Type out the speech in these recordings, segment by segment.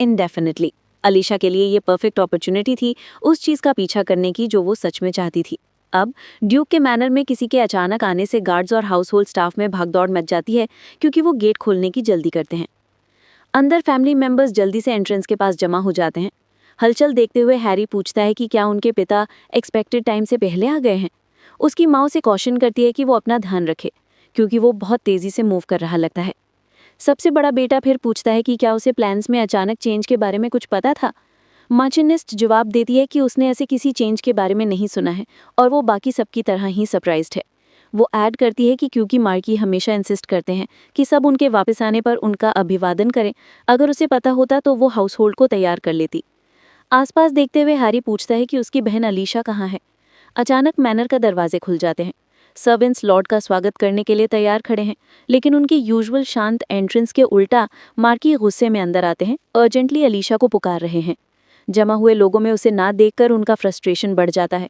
Indefinitely. Alisha के लिए ये परफेक्ट अपॉर्चुनिटी थी उस चीज़ का पीछा करने की जो वो सच में चाहती थी। अब ड्यूक के मैनर में किसी के अचानक आने से गार्ड्स और हाउस होल्ड स्टाफ में भागदौड़ मच जाती है क्योंकि वो गेट खोलने की जल्दी करते हैं। अंदर फैमिली मेंबर्स जल्दी से एंट्रेंस के पास जमा हो जाते हैं। हलचल देखते हुए हैरी पूछता है कि क्या उनके पिता एक्सपेक्टेड टाइम से पहले आ गए हैं। उसकी माँ उसे कॉशन करती है कि वो अपना ध्यान रखे क्योंकि वो बहुत तेज़ी से मूव कर रहा लगता है। सबसे बड़ा बेटा फिर पूछता है कि क्या उसे प्लान्स में अचानक चेंज के बारे में कुछ पता था। मार्चिनिस्ट जवाब देती है कि उसने ऐसे किसी चेंज के बारे में नहीं सुना है और वो बाकी सबकी तरह ही सरप्राइज्ड है। वो ऐड करती है कि क्योंकि मार्की हमेशा इंसिस्ट करते हैं कि सब उनके वापस आने पर उनका अभिवादन करें, अगर उसे पता होता तो वो हाउस होल्ड को तैयार कर लेती। आसपास देखते हुए हैरी पूछता है कि उसकी बहन अलीशा कहाँ है। अचानक मैनर का दरवाजे खुल जाते हैं। सर्वेंट्स लॉर्ड का स्वागत करने के लिए तैयार खड़े हैं, लेकिन उनकी यूजुअल शांत एंट्रेंस के उल्टा मार्की गुस्से में अंदर आते हैं, अर्जेंटली अलीशा को पुकार रहे हैं। जमा हुए लोगों में उसे ना देखकर उनका फ्रस्ट्रेशन बढ़ जाता है।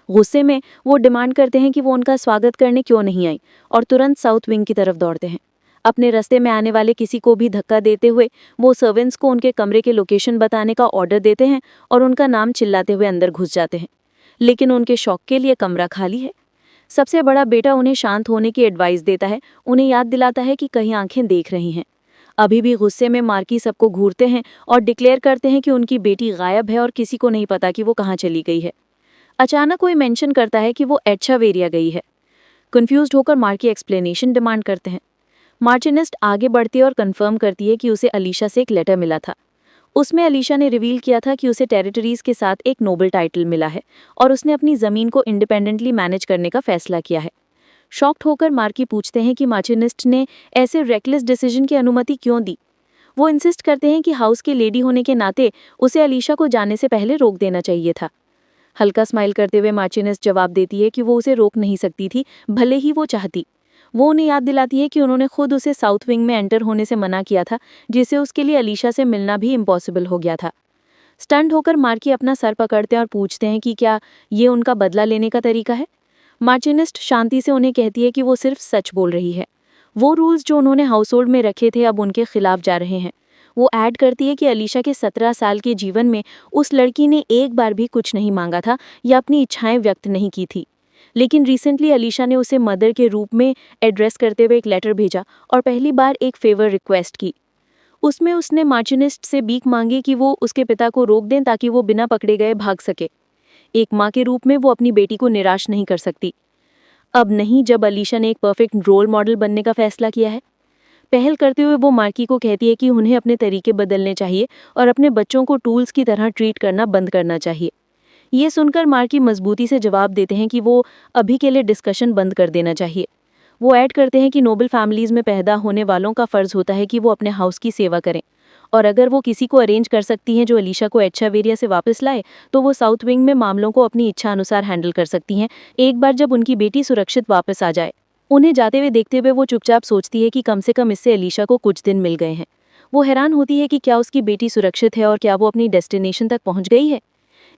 गुस्से में वो डिमांड करते हैं कि वो उनका स्वागत करने क्यों नहीं आई और तुरंत साउथ विंग की तरफ दौड़ते हैं। अपने रास्ते में आने वाले किसी को भी धक्का देते हुए वो सर्वेंट्स को उनके कमरे के लोकेशन बताने का ऑर्डर देते हैं और उनका नाम चिल्लाते हुए अंदर घुस जाते हैं। लेकिन उनके शौक के लिए कमरा खाली है। सबसे बड़ा बेटा उन्हें शांत होने की एडवाइस देता है, उन्हें याद दिलाता है कि कहीं आंखें देख रही हैं। अभी भी गुस्से में मार्की सबको घूरते हैं और डिक्लेयर करते हैं कि उनकी बेटी गायब है और किसी को नहीं पता कि वो कहाँ चली गई है। अचानक कोई मेंशन करता है कि वो एचवेरिया गई है। कंफ्यूज्ड होकर मार्की एक्सप्लेनेशन डिमांड करते हैं। मार्चिनिस्ट आगे बढ़ती है और कंफर्म करती है कि उसे अलीशा से एक लेटर मिला था। उसमें अलीशा ने रिवील किया था कि उसे टेरिटरीज के साथ एक नोबल टाइटल मिला है और उसने अपनी ज़मीन को इंडिपेंडेंटली मैनेज करने का फैसला किया है। शॉक्ड होकर मार्की पूछते हैं कि मार्चिनिस्ट ने ऐसे रेकलेस डिसीजन की अनुमति क्यों दी। वो इंसिस्ट करते हैं कि हाउस की लेडी होने के नाते उसे अलीशा को जाने से पहले रोक देना चाहिए था। हल्का स्माइल करते हुए मार्चिनिस्ट जवाब देती है कि वो उसे रोक नहीं सकती थी, भले ही वो चाहती। वो उन्हें याद दिलाती है कि उन्होंने खुद उसे साउथ विंग में एंटर होने से मना किया था, जिससे उसके लिए अलीशा से मिलना भी इम्पॉसिबल हो गया था। स्टंट होकर मार्की अपना सर पकड़ते हैं और पूछते हैं कि क्या ये उनका बदला लेने का तरीका है। मार्चिनिस्ट शांति से उन्हें कहती है कि वो सिर्फ सच बोल रही है। वो रूल्स जो उन्होंने हाउस होल्ड में रखे थे अब उनके खिलाफ जा रहे हैं। वो ऐड करती है कि अलीशा के 17 साल के जीवन में उस लड़की ने एक बार भी कुछ नहीं मांगा था या अपनी इच्छाएं व्यक्त नहीं की थी, लेकिन रिसेंटली अलीशा ने उसे मदर के रूप में एड्रेस करते हुए एक लेटर भेजा और पहली बार एक फेवर रिक्वेस्ट की। उसमें उसने मार्चिनिस्ट से भीख मांगी कि वो उसके पिता को रोक दें ताकि वो बिना पकड़े गए भाग सके। एक माँ के रूप में वो अपनी बेटी को निराश नहीं कर सकती। अब नहीं, जब अलीशा ने एक परफेक्ट रोल मॉडल बनने का फैसला किया है। पहल करते हुए वो मार्की को कहती है कि उन्हें अपने तरीके बदलने चाहिए और अपने बच्चों को टूल्स की तरह ट्रीट करना बंद करना चाहिए। ये सुनकर मार्की मजबूती से जवाब देते हैं कि वो अभी के लिए डिस्कशन बंद कर देना चाहिए। वो ऐड करते हैं कि नोबल फैमिलीज में पैदा होने वालों का फ़र्ज़ होता है कि वो अपने हाउस की सेवा करें, और अगर वो किसी को अरेंज कर सकती हैं जो अलीशा को एचवेरिया से वापस लाए, तो वो साउथ विंग में मामलों को अपनी इच्छा अनुसार हैंडल कर सकती हैं, एक बार जब उनकी बेटी सुरक्षित वापस आ जाए। उन्हें जाते हुए देखते हुए वो चुपचाप सोचती है कि कम से कम इससे अलीशा को कुछ दिन मिल गए हैं। वो हैरान होती है कि क्या उसकी बेटी सुरक्षित है और क्या वो अपनी डेस्टिनेशन तक पहुंच गई है।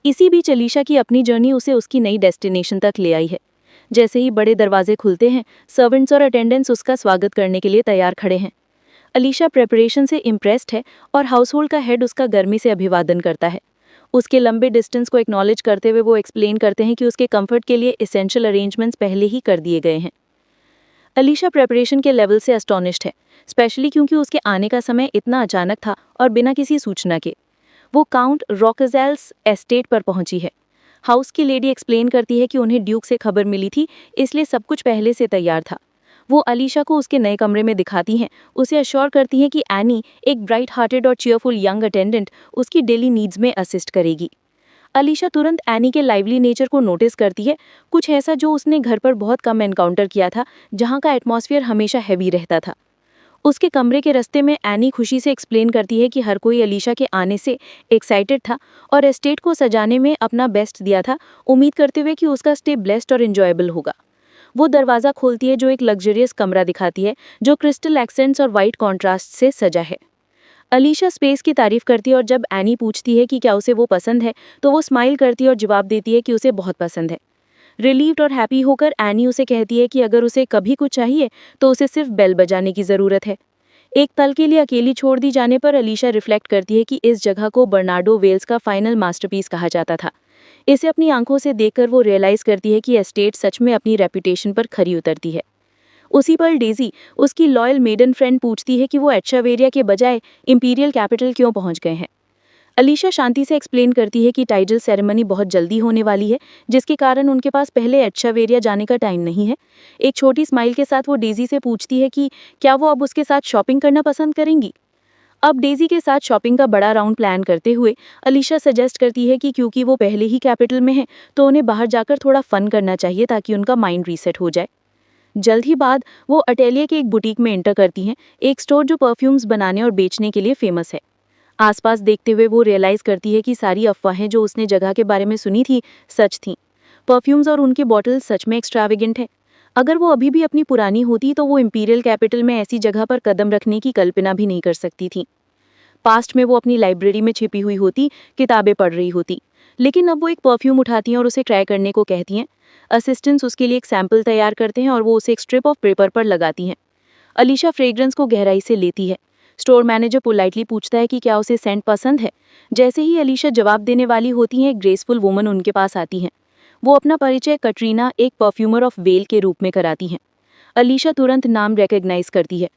इसी बीच अलीशा की अपनी जर्नी उसे उसकी नई डेस्टिनेशन तक ले आई है। जैसे ही बड़े दरवाजे खुलते हैं, सर्वेंट्स और अटेंडेंट्स उसका स्वागत करने के लिए तैयार खड़े हैं। अलीशा प्रेपरेशन से इम्प्रेस्ड है और हाउस होल्ड का हेड उसका गर्मी से अभिवादन करता है। उसके लंबे डिस्टेंस को एक्नॉलेज करते हुए वो एक्सप्लेन करते हैं कि उसके कंफर्ट के लिए एसेंशियल अरेंजमेंट्स पहले ही कर दिए गए हैं। अलीशा प्रेपरेशन के लेवल से एस्टोनिश्ड है, स्पेशली क्योंकि उसके आने का समय इतना अचानक था और बिना किसी सूचना के। वो काउंट रॉकजेल्स एस्टेट पर पहुंची है। हाउस की लेडी एक्सप्लेन करती है कि उन्हें ड्यूक से खबर मिली थी, इसलिए सब कुछ पहले से तैयार था। वो अलीशा को उसके नए कमरे में दिखाती हैं, उसे अश्योर करती हैं कि एनी, एक ब्राइट हार्टेड और चीयरफुल यंग अटेंडेंट, उसकी डेली नीड्स में असिस्ट करेगी। अलीशा तुरंत एनी के लाइवली नेचर को नोटिस करती है, कुछ ऐसा जो उसने घर पर बहुत कम एनकाउंटर किया था, जहाँ का एटमॉस्फेयर हमेशा हैवी रहता था। उसके कमरे के रास्ते में एनी खुशी से एक्सप्लेन करती है कि हर कोई अलीशा के आने से एक्साइटेड था और एस्टेट को सजाने में अपना बेस्ट दिया था, उम्मीद करते हुए कि उसका स्टे ब्लेस्ड और एंजॉयबल होगा। वो दरवाज़ा खोलती है जो एक लग्जरियस कमरा दिखाती है जो क्रिस्टल एक्सेंट्स और वाइट कॉन्ट्रास्ट से सजा है। अलीशा स्पेस की तारीफ करती है और जब एनी पूछती है कि क्या उसे वो पसंद है, तो वो स्माइल करती है और जवाब देती है कि उसे बहुत पसंद है। रिलीव्ड और हैप्पी होकर एनी उसे कहती है कि अगर उसे कभी कुछ चाहिए तो उसे सिर्फ बेल बजाने की ज़रूरत है। एक पल के लिए अकेली छोड़ दी जाने पर अलीशा रिफ्लेक्ट करती है कि इस जगह को बर्नार्डो वेल्स का फाइनल मास्टरपीस कहा जाता था। इसे अपनी आंखों से देखकर वो रियलाइज करती है कि एस्टेट सच में अपनी रेपुटेशन पर खरी उतरती है। उसी पल डेजी, उसकी लॉयल मेडन फ्रेंड, पूछती है कि वो एट्शावेरिया के बजाय इंपीरियल कैपिटल क्यों पहुंच गए हैं। अलीशा शांति से एक्सप्लेन करती है कि टाइटल सेरेमनी बहुत जल्दी होने वाली है, जिसके कारण उनके पास पहले एट्शावेरिया जाने का टाइम नहीं है। एक छोटी स्माइल के साथ वो डेजी से पूछती है कि क्या वो अब उसके साथ शॉपिंग करना पसंद करेंगी। अब डेजी के साथ शॉपिंग का बड़ा राउंड प्लान करते हुए अलीशा सजेस्ट करती है कि क्योंकि वो पहले ही कैपिटल में है तो उन्हें बाहर जाकर थोड़ा फन करना चाहिए ताकि उनका माइंड रीसेट हो जाए। जल्द ही बाद वो अटेलिया के एक बुटीक में एंटर करती हैं, एक स्टोर जो परफ्यूम्स बनाने और बेचने के लिए फेमस है। आसपास देखते हुए वो रियलाइज करती है कि सारी अफवाहें जो उसने जगह के बारे में सुनी थी सच थीं। परफ्यूम्स और उनके बॉटल सच में एक्स्ट्रावेगेंट है। अगर वो अभी भी अपनी पुरानी होती तो वो इंपीरियल कैपिटल में ऐसी जगह पर कदम रखने की कल्पना भी नहीं कर सकती थी। पास्ट में वो अपनी लाइब्रेरी में छिपी हुई होती, किताबें पढ़ रही होती, लेकिन अब वो एक परफ्यूम उठाती हैं और उसे ट्राई करने को कहती हैं। असिस्टेंट्स उसके लिए एक सैंपल तैयार करते हैं और वो उसे एक स्ट्रिप ऑफ पेपर पर लगाती हैं। अलीशा फ्रेग्रेंस को गहराई से लेती है। स्टोर मैनेजर पोलाइटली पूछता है कि क्या उसे सेंट पसंद है। जैसे ही अलीशा जवाब देने वाली होती है, एक ग्रेसफुल वुमन उनके पास आती हैं। वो अपना परिचय कटरीना, एक परफ्यूमर ऑफ वेल के रूप में कराती हैं। अलीशा तुरंत नाम रिकॉग्नाइज करती है।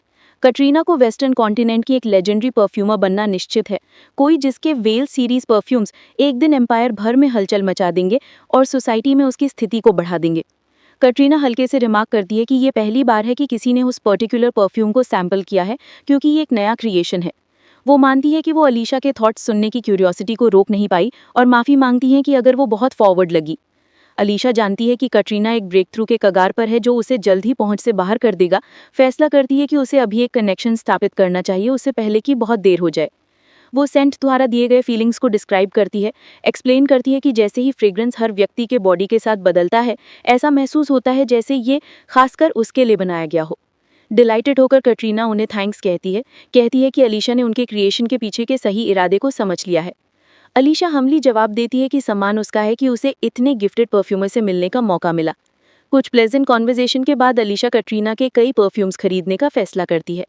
कटरीना को वेस्टर्न कॉन्टिनेंट की एक लेजेंडरी परफ्यूमर बनना निश्चित है, कोई जिसके वेल सीरीज परफ्यूम्स एक दिन एम्पायर भर में हलचल मचा देंगे और सोसाइटी में उसकी स्थिति को बढ़ा देंगे। कटरीना हल्के से रिमार्क करती है कि ये पहली बार है कि किसी ने उस पर्टिकुलर परफ्यूम को सैंपल किया है, क्योंकि ये एक नया क्रिएशन है। वो मानती है कि वो अलीशा के थॉट्स सुनने की क्यूरियोसिटी को रोक नहीं पाई और माफ़ी मांगती हैं कि अगर वो बहुत फॉरवर्ड लगी। अलीशा जानती है कि कटरीना एक ब्रेक थ्रू के कगार पर है जो उसे जल्द ही पहुंच से बाहर कर देगा। फैसला करती है कि उसे अभी एक कनेक्शन स्थापित करना चाहिए, उससे पहले कि बहुत देर हो जाए। वो सेंट द्वारा दिए गए फीलिंग्स को डिस्क्राइब करती है, एक्सप्लेन करती है कि जैसे ही फ्रेग्रेंस हर व्यक्ति के बॉडी के साथ बदलता है, ऐसा महसूस होता है जैसे ये खासकर उसके लिए बनाया गया हो। डिलाइटेड होकर कटरीना उन्हें थैंक्स कहती है कि अलीशा ने उनके क्रिएशन के पीछे के सही इरादे को समझ लिया है। अलीशा हमली जवाब देती है कि सम्मान उसका है कि उसे इतने गिफ्टेड परफ्यूमर से मिलने का मौका मिला। कुछ प्लेजेंट कॉन्वर्जेशन के बाद अलीशा कटरीना के कई परफ्यूम्स खरीदने का फैसला करती है।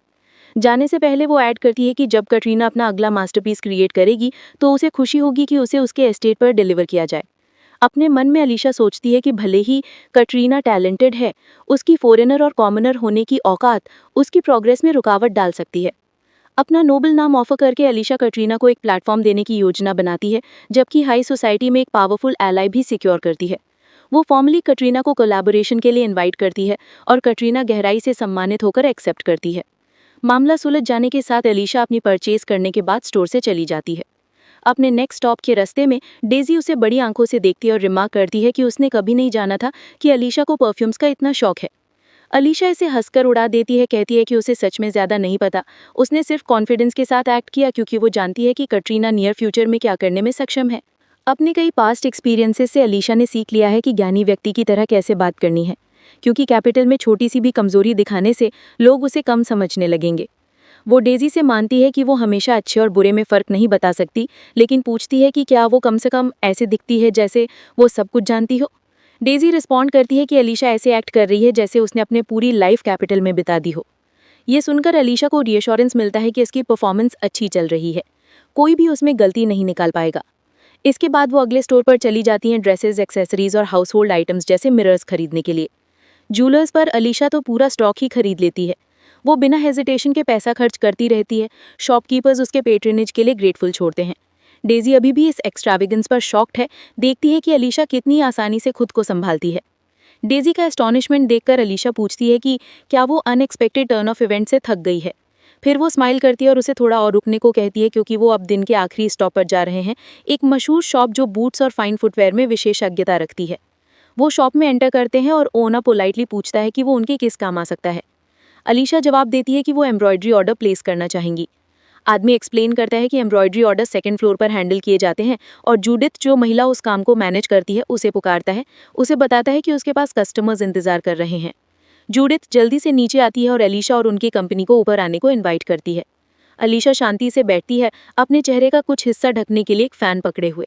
जाने से पहले वो ऐड करती है कि जब कटरीना अपना अगला मास्टरपीस क्रिएट करेगी तो उसे खुशी होगी कि उसे उसके एस्टेट पर डिलीवर किया जाए। अपने मन में अलीशा सोचती है कि भले ही कटरीना टैलेंटेड है, उसकी फॉरेनर और कॉमनर होने की औकात उसकी प्रोग्रेस में रुकावट डाल सकती है। अपना नोबल नाम ऑफर करके अलीशा कटरीना को एक प्लेटफॉर्म देने की योजना बनाती है, जबकि हाई सोसाइटी में एक पावरफुल एलाई भी सिक्योर करती है। वो फॉर्मली कटरीना को कोलैबोरेशन के लिए इनवाइट करती है और कटरीना गहराई से सम्मानित होकर एक्सेप्ट करती है। मामला सुलझ जाने के साथ अलीशा अपनी परचेज करने के बाद स्टोर से चली जाती है। अपने नेक्स्ट स्टॉप के रास्ते में डेजी उसे बड़ी आंखों से देखती है और रिमार्क करती है कि उसने कभी नहीं जाना था कि अलीशा को परफ्यूम्स का इतना शौक है। अलीशा इसे हंसकर उड़ा देती है, कहती है कि उसे सच में ज़्यादा नहीं पता, उसने सिर्फ कॉन्फिडेंस के साथ एक्ट किया क्योंकि वो जानती है कि कटरीना नियर फ्यूचर में क्या करने में सक्षम है। अपने कई पास्ट एक्सपीरियंसेस से अलीशा ने सीख लिया है कि ज्ञानी व्यक्ति की तरह कैसे बात करनी है, क्योंकि कैपिटल में छोटी सी भी कमजोरी दिखाने से लोग उसे कम समझने लगेंगे। वो डेजी से मानती है कि वो हमेशा अच्छे और बुरे में फ़र्क नहीं बता सकती, लेकिन पूछती है कि क्या वो कम से कम ऐसे दिखती है जैसे वो सब कुछ जानती हो। डेजी रिस्पॉन्ड करती है कि अलीशा ऐसे एक्ट कर रही है जैसे उसने अपने पूरी लाइफ कैपिटल में बिता दी हो। ये सुनकर अलीशा को रियश्योरेंस मिलता है कि इसकी परफॉर्मेंस अच्छी चल रही है, कोई भी उसमें गलती नहीं निकाल पाएगा। इसके बाद वो अगले स्टोर पर चली जाती हैं ड्रेसेस, एक्सेसरीज और हाउस होल्ड आइटम्स जैसे मिरर्स खरीदने के लिए। जूलर्स पर अलीशा तो पूरा स्टॉक ही खरीद लेती है। वो बिना हेजिटेशन के पैसा खर्च करती रहती है। शॉपकीपर्स उसके पेट्रेनेज के लिए ग्रेटफुल छोड़ते हैं। डेजी अभी भी इस एक्स्ट्रावेगेंस पर शॉक्ड है, देखती है कि अलीशा कितनी आसानी से खुद को संभालती है। डेजी का एस्टॉनिशमेंट देखकर अलीशा पूछती है कि क्या वो अनएक्सपेक्टेड टर्न ऑफ इवेंट से थक गई है। फिर वो स्माइल करती है और उसे थोड़ा और रुकने को कहती है क्योंकि वो अब दिन के आखिरी स्टॉप पर जा रहे हैं, एक मशहूर शॉप जो बूट्स और फाइन फुटवेयर में विशेषज्ञता रखती है। वो शॉप में एंटर करते हैं और ओनर पोलाइटली पूछता है कि वो उनके किस काम आ सकता है। अलीशा जवाब देती है कि वो एम्ब्रॉयडरी ऑर्डर प्लेस करना चाहेंगी। आदमी एक्सप्लेन करता है कि एम्ब्रॉयडरी ऑर्डर सेकंड फ्लोर पर हैंडल किए जाते हैं और जूडिथ, जो महिला उस काम को मैनेज करती है, उसे पुकारता है। उसे बताता है कि उसके पास कस्टमर्स इंतजार कर रहे हैं। जूडिथ जल्दी से नीचे आती है और अलीशा और उनकी कंपनी को ऊपर आने को इनवाइट करती है। अलीशा शांति से बैठती है, अपने चेहरे का कुछ हिस्सा ढकने के लिए एक फैन पकड़े हुए।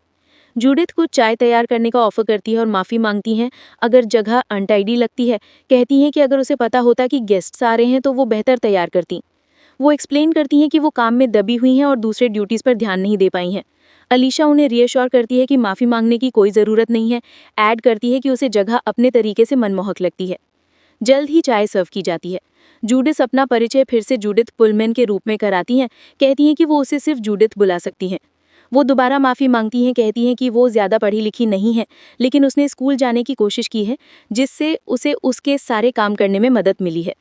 जूडिथ कुछ चाय तैयार करने का ऑफर करती है और माफ़ी मांगती हैं अगर जगह अनटाइडी लगती है। कहती हैं कि अगर उसे पता होता कि गेस्ट्स आ रहे हैं तो वो बेहतर तैयार करती। वो एक्सप्लेन करती हैं कि वो काम में दबी हुई हैं और दूसरे ड्यूटीज़ पर ध्यान नहीं दे पाई हैं। अलीशा उन्हें रीअश्योर करती है कि माफ़ी मांगने की कोई ज़रूरत नहीं है, ऐड करती है कि उसे जगह अपने तरीके से मनमोहक लगती है। जल्द ही चाय सर्व की जाती है। जूडिथ अपना परिचय फिर से जूडिथ पुलमैन के रूप में कराती हैं, कहती हैं कि वो उसे सिर्फ जूडिथ बुला सकती हैं। वो दोबारा माफ़ी मांगती हैं, कहती हैं कि वो ज़्यादा पढ़ी लिखी नहीं है, लेकिन उसने स्कूल जाने की कोशिश की है, जिससे उसे उसके सारे काम करने में मदद मिली है।